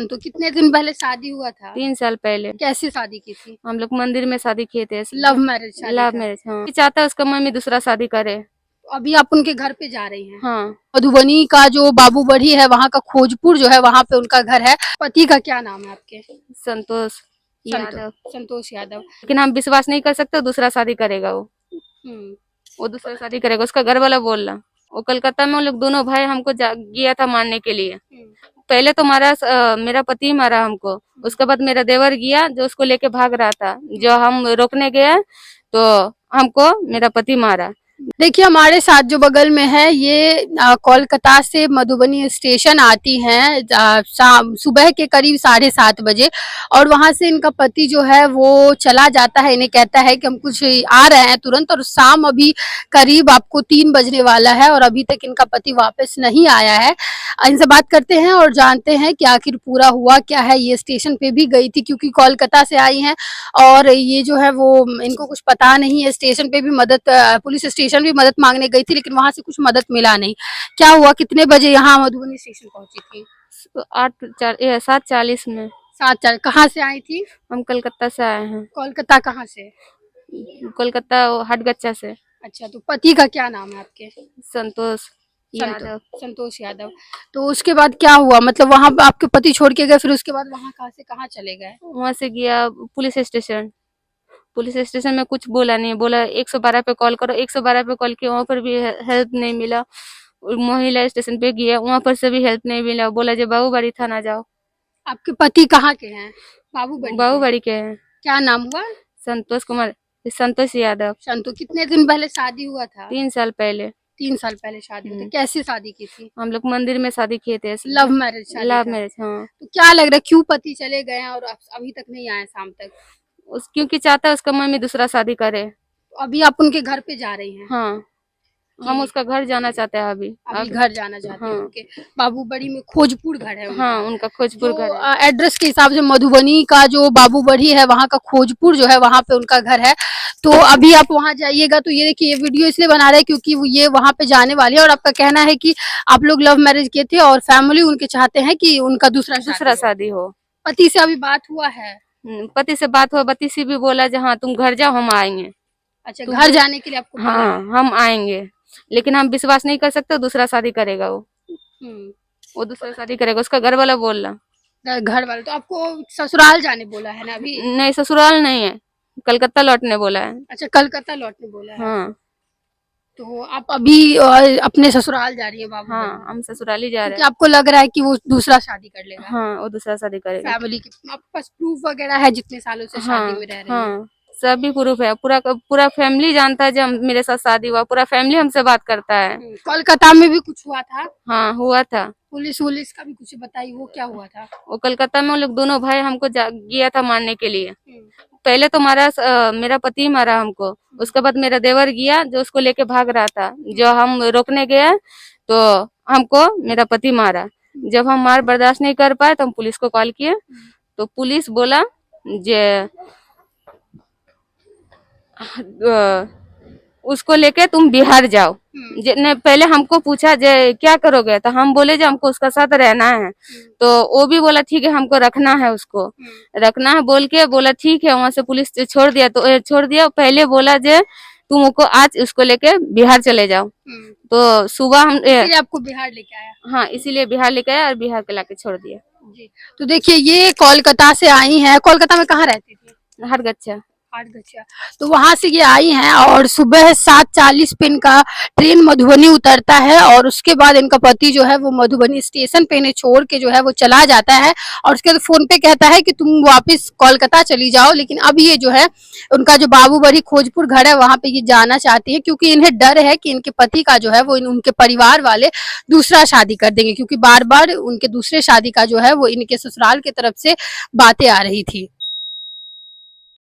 तो कितने दिन पहले शादी हुआ था? 3 साल पहले। कैसी शादी की थी? हम लोग मंदिर में शादी किए थे। लव मैरिज शादी लव था? मैरिज, हाँ। चाहता है उसका मम्मी दूसरा शादी करे। तो अभी आप उनके घर पे जा रही हैं? हाँ। मधुबनी का जो बाबू बढ़ी है वहाँ का खोजपुर जो है वहाँ पे उनका घर है। पति का क्या नाम है आपके? संतोष यादव। संतोष यादव। लेकिन हम विश्वास नहीं कर सकते दूसरा शादी करेगा वो। हम्म। वो दूसरा शादी करेगा, उसका घर वाला बोल रहा। वो कलकत्ता में, वो लोग दोनों भाई हमको गया था मारने के लिए। पहले तो मारा, मेरा पति मारा हमको। उसके बाद मेरा देवर गया जो उसको लेके भाग रहा था। जो हम रोकने गए तो हमको मेरा पति मारा। देखिए हमारे साथ जो बगल में है ये कोलकाता से मधुबनी स्टेशन आती हैं शाम सुबह के करीब 7:30 बजे और वहां से इनका पति जो है वो चला जाता है। इन्हें कहता है कि हम कुछ आ रहे हैं तुरंत, और शाम अभी करीब आपको 3 बजने वाला है और अभी तक इनका पति वापस नहीं आया है। इनसे बात करते हैं और जानते हैं कि आखिर पूरा हुआ क्या है। ये स्टेशन पे भी गई थी क्योंकि कोलकाता से आई हैं और ये जो है वो इनको कुछ पता नहीं है। स्टेशन पे भी मदद, पुलिस स्टेशन भी मदद मांगने गई थी लेकिन वहां से कुछ मदद मिला नहीं। क्या हुआ, कितने बजे यहाँ मधुबनी स्टेशन पहुंची थी? 7:40 में। 7:04। कहाँ से आई थी? हम कलकत्ता से आए हैं। कोलकाता कहाँ से? कोलकाता हटगच्चा से। अच्छा, तो पति का क्या नाम है आपके? संतोष यादव। संतोष यादव। तो उसके बाद क्या हुआ, मतलब वहां आपके पति छोड़ के गए, फिर उसके बाद वहां कहाँ से कहाँ चले गए? वहां से गया पुलिस स्टेशन। पुलिस स्टेशन में कुछ बोला नहीं, बोला 112 पे कॉल करो। 112 पे कॉल किया, वहाँ पर भी हेल्प नहीं मिला। महिला स्टेशन पे गया, वहाँ पर से भी हेल्प नहीं मिला। बोला जो बाबूबाड़ी थाना जाओ। आपके पति कहाँ के हैं? बाबूबड़ी के? बाबूबाड़ी के हैं। क्या नाम हुआ? संतोष कुमार, संतोष यादव। संतोष। कितने दिन पहले शादी हुआ था? 3 साल पहले। 3 साल पहले शादी हुई थी। कैसी शादी की थी? हम लोग मंदिर में शादी किए थे। लव मैरिज शादी लव था? मैरिज, हाँ। तो क्या लग रहा है क्यों पति चले गए हैं और अभी तक नहीं आए शाम तक? क्योंकि चाहता है उसका मम्मी दूसरा शादी करे। तो अभी आप उनके घर पे जा रही हैं? हाँ, हम उसका घर जाना चाहते हैं अभी। अभी घर जाना चाहते हैं? हाँ। उनके बाबूबड़ी में खोजपुर घर है उनका? हाँ, उनका खोजपुर घर है। एड्रेस के हिसाब से मधुबनी का जो बाबूबड़ी है वहाँ का खोजपुर जो है वहाँ पे उनका घर है। तो अभी आप वहाँ जाइएगा। तो ये देखिए, ये वीडियो इसलिए बना रहे हैं क्योंकि ये वहाँ पे जाने वाली है और आपका कहना है कि आप लोग लव मैरिज किए थे और फैमिली उनके चाहते हैं कि उनका दूसरा शादी हो। पति से अभी बात हुआ है? पति से बात हुआ, पति से भी बोला जहाँ तुम घर जाओ हम आएंगे। अच्छा, घर जाने के लिए आपको बोला है? हाँ, हम आएंगे, लेकिन हम विश्वास नहीं कर सकते दूसरा शादी करेगा वो। वो दूसरा शादी करेगा, उसका घर वाला बोल रहा। घर वाले तो आपको ससुराल जाने बोला है ना अभी? नहीं, ससुराल नहीं है, कलकत्ता लौटने बोला है। अच्छा, कलकत्ता लौटने बोला है। हाँ। तो आप अभी अपने ससुराल जा रही है बाबू? हाँ, हम ससुराल ही जा रहे क्योंकि हैं। आपको लग रहा है कि वो दूसरा शादी कर लेगा? हाँ, वो दूसरा शादी करेगा। फैमिली के आपके पास प्रूफ वगैरह है जितने सालों से शादी में रह रही है? हाँ, सभी प्रूफ है। पूरा फैमिली जानता है जब मेरे साथ शादी हुआ। पूरा फैमिली हमसे बात करता है। कोलकाता में भी कुछ हुआ था? हाँ, हुआ था। पुलिस का भी कुछ बताइए, वो क्या हुआ था? वो कलकत्ता में वो लोग दोनों भाई हमको गया था मारने के लिए। पहले तो मारा, मेरा पति मारा हमको। उसके बाद मेरा देवर गया जो उसको लेके भाग रहा था। जो हम रोकने गए तो हमको मेरा पति मारा। जब हम मार बर्दाश्त नहीं कर पाए तो हम पुलिस को कॉल किए। तो पुलिस बोला जे उसको लेके तुम बिहार जाओ। ने पहले हमको पूछा जे क्या करोगे, तो हम बोले जो हमको उसका साथ रहना है। तो वो भी बोला ठीक है, हमको रखना है, उसको रखना है बोल के बोला ठीक है। वहां से पुलिस छोड़ दिया। तो छोड़ दिया, पहले बोला जे तुमको आज उसको लेके बिहार चले जाओ। तो सुबह हम आपको बिहार लेके आया? हाँ, इसीलिए बिहार लेके आया और बिहार के लाके छोड़ दिया जी। तो देखिए ये कोलकाता से आई हैं। कोलकाता में कहाँ रहती थी? हरगच्छा। हाटगच्छा। तो वहां से ये आई हैं और सुबह 7:40 पे इनका ट्रेन मधुबनी उतरता है और उसके बाद इनका पति जो है वो मधुबनी स्टेशन पे इन्हें छोड़ के जो है वो चला जाता है और उसके बाद फोन पे कहता है कि तुम वापस कोलकाता चली जाओ। लेकिन अब ये जो है उनका जो बाबूबड़ी खोजपुर घर है वहां पे ये जाना चाहती है क्योंकि इन्हें डर है कि इनके पति का जो है वो उनके परिवार वाले दूसरा शादी कर देंगे, क्योंकि बार बार उनके दूसरे शादी का जो है वो इनके ससुराल की तरफ से बातें आ रही थी।